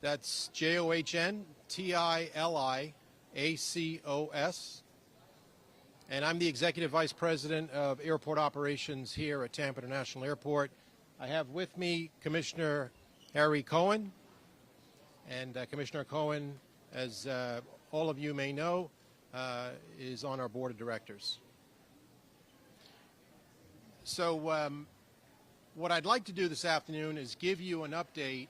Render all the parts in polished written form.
That's JOHNTILIACOS. And I'm the Executive Vice President of Airport Operations here at Tampa International Airport. I have with me Commissioner Harry Cohen. And Commissioner Cohen, as all of you may know, is on our board of directors. So what I'd like to do this afternoon is give you an update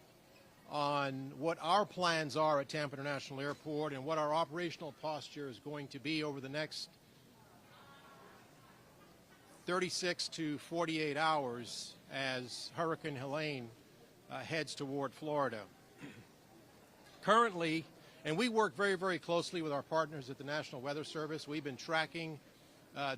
on what our plans are at Tampa International Airport and what our operational posture is going to be over the next 36 to 48 hours as Hurricane Helene heads toward Florida. Currently, and we work very, very closely with our partners at the National Weather Service. We've been tracking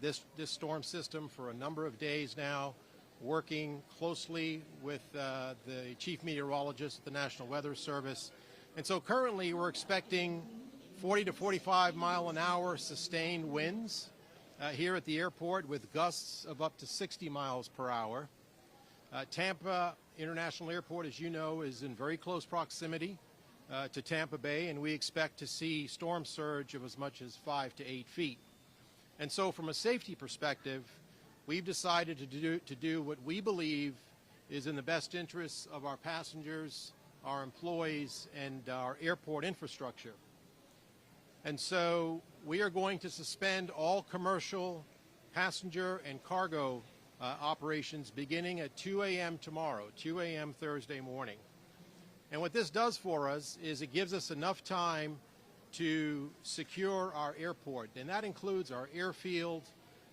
this storm system for a number of days now, working closely with the chief meteorologist at the National Weather Service. And so currently we're expecting 40 to 45 mile an hour sustained winds here at the airport with gusts of up to 60 miles per hour. Tampa International Airport, as you know, is in very close proximity to Tampa Bay, and we expect to see storm surge of as much as 5 to 8 feet. And so from a safety perspective, we've decided to do what we believe is in the best interests of our passengers, our employees, and our airport infrastructure. And so we are going to suspend all commercial passenger and cargo operations beginning at 2 a.m. tomorrow, 2 a.m. Thursday morning. And what this does for us is it gives us enough time to secure our airport, and that includes our airfield.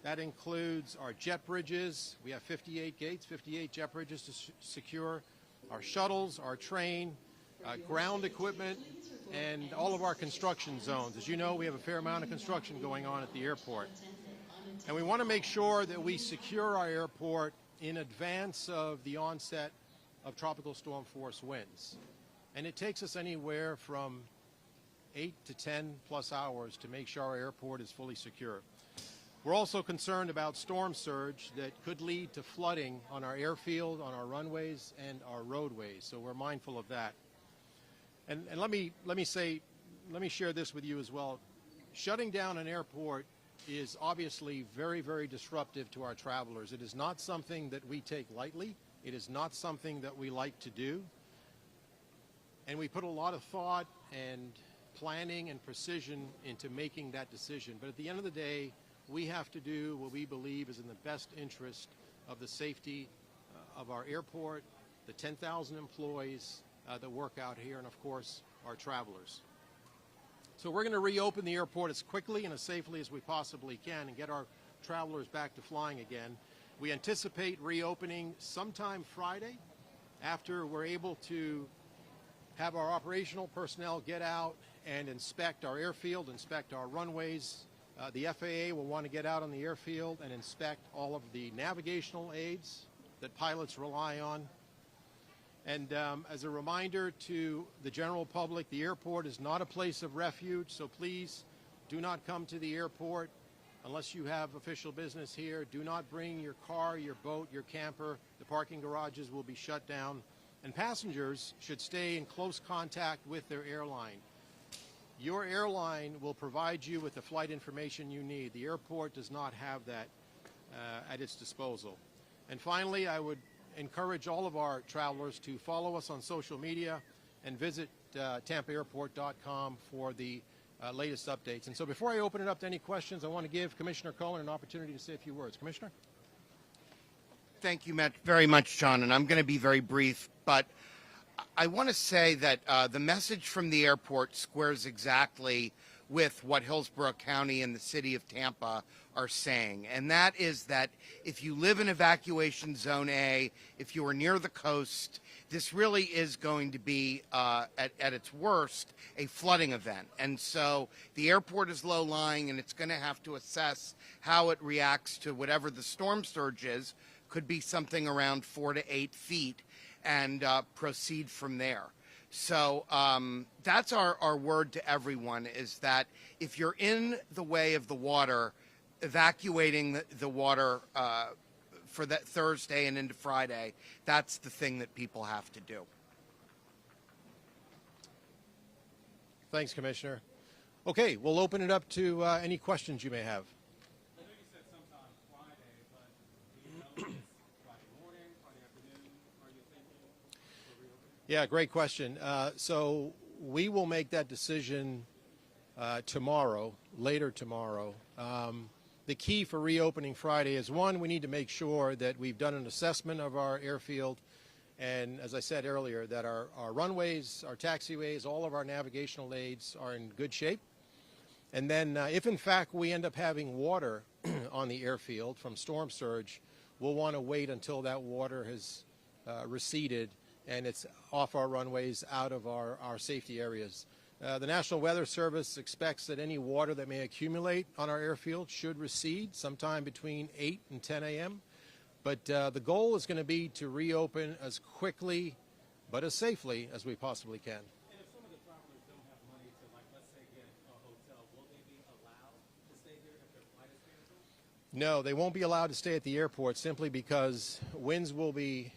That includes our jet bridges. We have 58 gates, 58 jet bridges to secure, our shuttles, our train, ground equipment, and all of our construction zones. As you know, we have a fair amount of construction going on at the airport. And we want to make sure that we secure our airport in advance of the onset of tropical storm force winds. And it takes us anywhere from 8 to 10 plus hours to make sure our airport is fully secure. We're also concerned about storm surge that could lead to flooding on our airfield, on our runways, and our roadways. So we're mindful of that. And let me share this with you as well. Shutting down an airport is obviously very, very disruptive to our travelers. It is not something that we take lightly. It is not something that we like to do. And we put a lot of thought and planning and precision into making that decision. But at the end of the day, we have to do what we believe is in the best interest of the safety of our airport, the 10,000 employees that work out here, and of course, our travelers. So we're going to reopen the airport as quickly and as safely as we possibly can and get our travelers back to flying again. We anticipate reopening sometime Friday after we're able to have our operational personnel get out and inspect our airfield, inspect our runways. The FAA will want to get out on the airfield and inspect all of the navigational aids that pilots rely on. And as a reminder to the general public, the airport is not a place of refuge, so please do not come to the airport unless you have official business here. Do not bring your car, your boat, your camper. The parking garages will be shut down. And passengers should stay in close contact with their airline. Your airline will provide you with the flight information you need. The airport does not have that at its disposal. And finally, I would encourage all of our travelers to follow us on social media and visit tampaairport.com for the latest updates. And so before I open it up to any questions, I want to give Commissioner Cohen an opportunity to say a few words. Commissioner? Thank you very much, John, and I'm going to be very brief, but I want to say that the message from the airport squares exactly with what Hillsborough County and the city of Tampa are saying, and that is that if you live in evacuation zone A, if you are near the coast, this really is going to be, at its worst, a flooding event. And so the airport is low-lying, and it's going to have to assess how it reacts to whatever the storm surge is. Could be something around 4 to 8 feet, and proceed from there. So that's our word to everyone, is that if you're in the way of the water, evacuating the water for that Thursday and into Friday, that's the thing that people have to do. Thanks, Commissioner. Okay, we'll open it up to any questions you may have. I know you said sometime Friday, but do you know if it's Friday morning, Friday afternoon? Are you thinking for reopening? Yeah, great question. So we will make that decision tomorrow, later tomorrow. The key for reopening Friday is, one, we need to make sure that we've done an assessment of our airfield, and as I said earlier, that our runways, our taxiways, all of our navigational aids are in good shape. And then if in fact we end up having water on the airfield from storm surge, we'll want to wait until that water has receded and it's off our runways, out of our safety areas. The National Weather Service expects that any water that may accumulate on our airfield should recede sometime between 8 and 10 a.m. But the goal is going to be to reopen as quickly but as safely as we possibly can. And if some of the travelers don't have money to, like, let's say, get a hotel, will they be allowed to stay here if their flight is canceled? No, they won't be allowed to stay at the airport simply because winds will be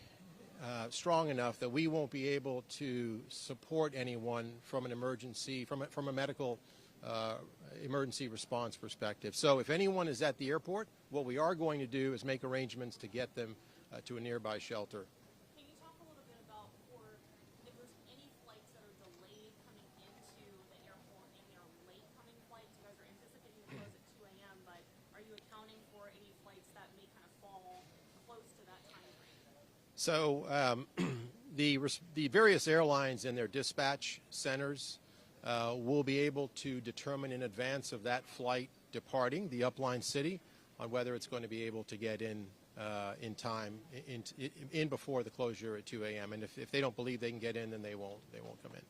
strong enough that we won't be able to support anyone from an emergency, from a medical emergency response perspective. So if anyone is at the airport, what we are going to do is make arrangements to get them to a nearby shelter. Can you talk a little bit about if there's any flights that are delayed coming into the airport and they're late coming flights? You guys are anticipating to close at 2 a.m., but are you accounting for any flights that may kind of fall close to that time frame? So the various airlines and their dispatch centers will be able to determine in advance of that flight departing the upline city on whether it's going to be able to get in time, in before the closure at 2 a.m. And if they don't believe they can get in, then they won't come in.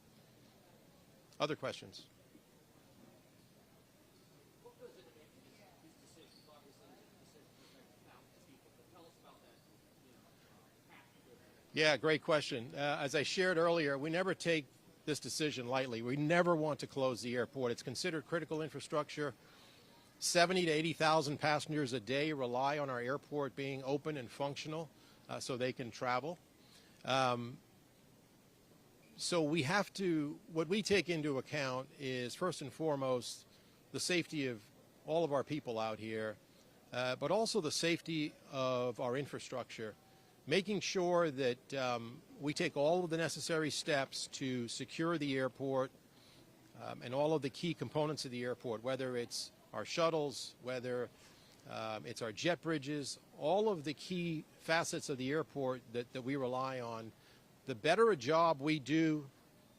Other questions? What goes into making these decisions? Obviously, the decision to make thousands of people, but tell us about that, path you go through. Yeah, great question. As I shared earlier, we never take this decision lightly. We never want to close the airport. It's considered critical infrastructure. 70 to 80,000 passengers a day rely on our airport being open and functional so they can travel. So we have to, what we take into account is first and foremost the safety of all of our people out here, but also the safety of our infrastructure, making sure that we take all of the necessary steps to secure the airport and all of the key components of the airport, whether it's our shuttles, whether it's our jet bridges, all of the key facets of the airport that we rely on. The better a job we do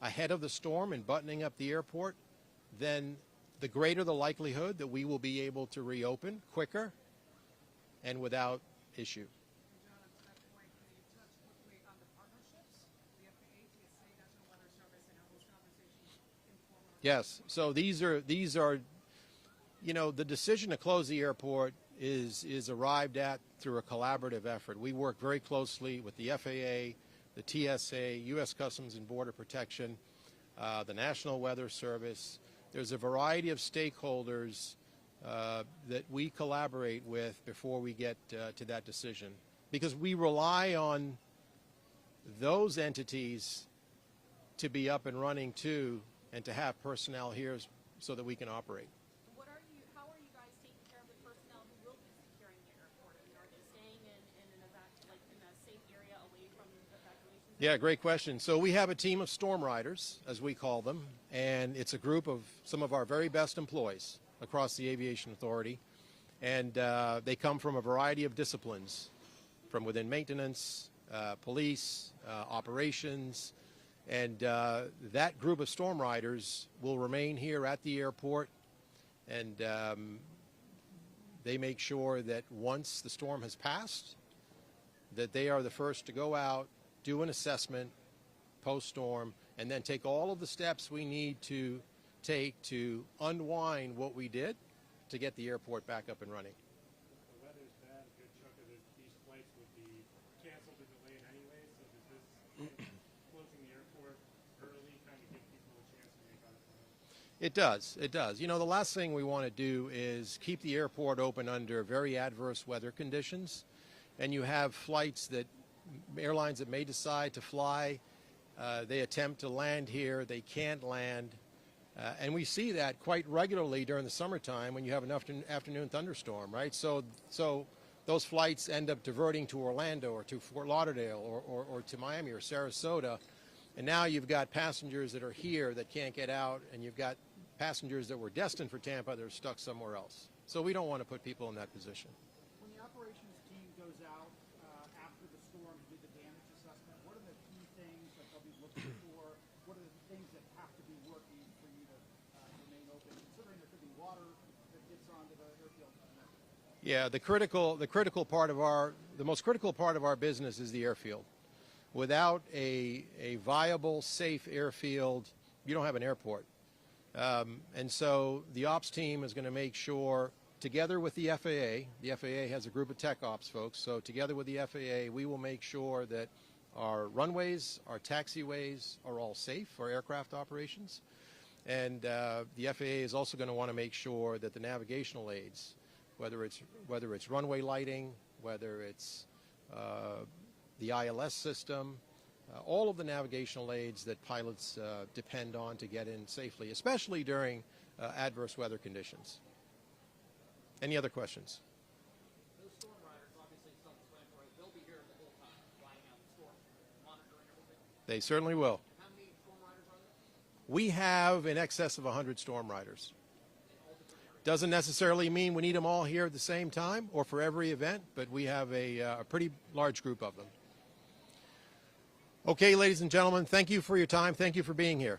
ahead of the storm in buttoning up the airport, then the greater the likelihood that we will be able to reopen quicker and without issue. John, at that point, can you touch quickly on the partnerships? The FAA, TSA, National Weather Service, and how those conversations inform our... Yes, so these are, you know, the decision to close the airport is arrived at through a collaborative effort. We work very closely with the FAA, the TSA, U.S. Customs and Border Protection, the National Weather Service. There's a variety of stakeholders that we collaborate with before we get to that decision, because we rely on those entities to be up and running too, and to have personnel here so that we can operate. How are you guys taking care of the personnel who will be securing the airport? I mean, are they staying in a safe area away from the evacuation? Yeah, great question. So we have a team of storm riders, as we call them, and it's a group of some of our very best employees across the Aviation Authority, and they come from a variety of disciplines, from within maintenance, police, operations, and that group of storm riders will remain here at the airport, and they make sure that once the storm has passed, that they are the first to go out, do an assessment post-storm, and then take all of the steps we need to take to unwind what we did to get the airport back up and running. If the weather's bad, a good chunk of these flights would be canceled or delayed anyway, so does this closing the airport early kind of give people a chance to make out a plan? It does. It does. You know, the last thing we want to do is keep the airport open under very adverse weather conditions. And you have flights that airlines that may decide to fly, they attempt to land here, they can't land. And we see that quite regularly during the summertime when you have an afternoon thunderstorm, right? So those flights end up diverting to Orlando or to Fort Lauderdale or to Miami or Sarasota. And now you've got passengers that are here that can't get out, and you've got passengers that were destined for Tampa that are stuck somewhere else. So we don't want to put people in that position. When the operations team goes out after the storm to do the damage assessment, what are the key things that they'll be looking for? What are the things that have to be working for you to remain open, considering there could be water that gets onto the airfield? Yeah, the most critical part of our business is the airfield. Without a viable, safe airfield, you don't have an airport. And so the ops team is going to make sure, together with the FAA has a group of tech ops folks, so together with the FAA, we will make sure that our runways, our taxiways are all safe for aircraft operations. And the FAA is also going to want to make sure that the navigational aids, whether it's runway lighting, whether it's the ILS system, all of the navigational aids that pilots depend on to get in safely, especially during adverse weather conditions. Any other questions? Those storm riders, obviously self-explanatory, they'll be here the whole time, riding out the storm, monitoring everything. They certainly will. How many storm riders are there? We have in excess of 100 storm riders. Doesn't necessarily mean we need them all here at the same time or for every event, but we have a pretty large group of them. Okay, ladies and gentlemen, thank you for your time. Thank you for being here.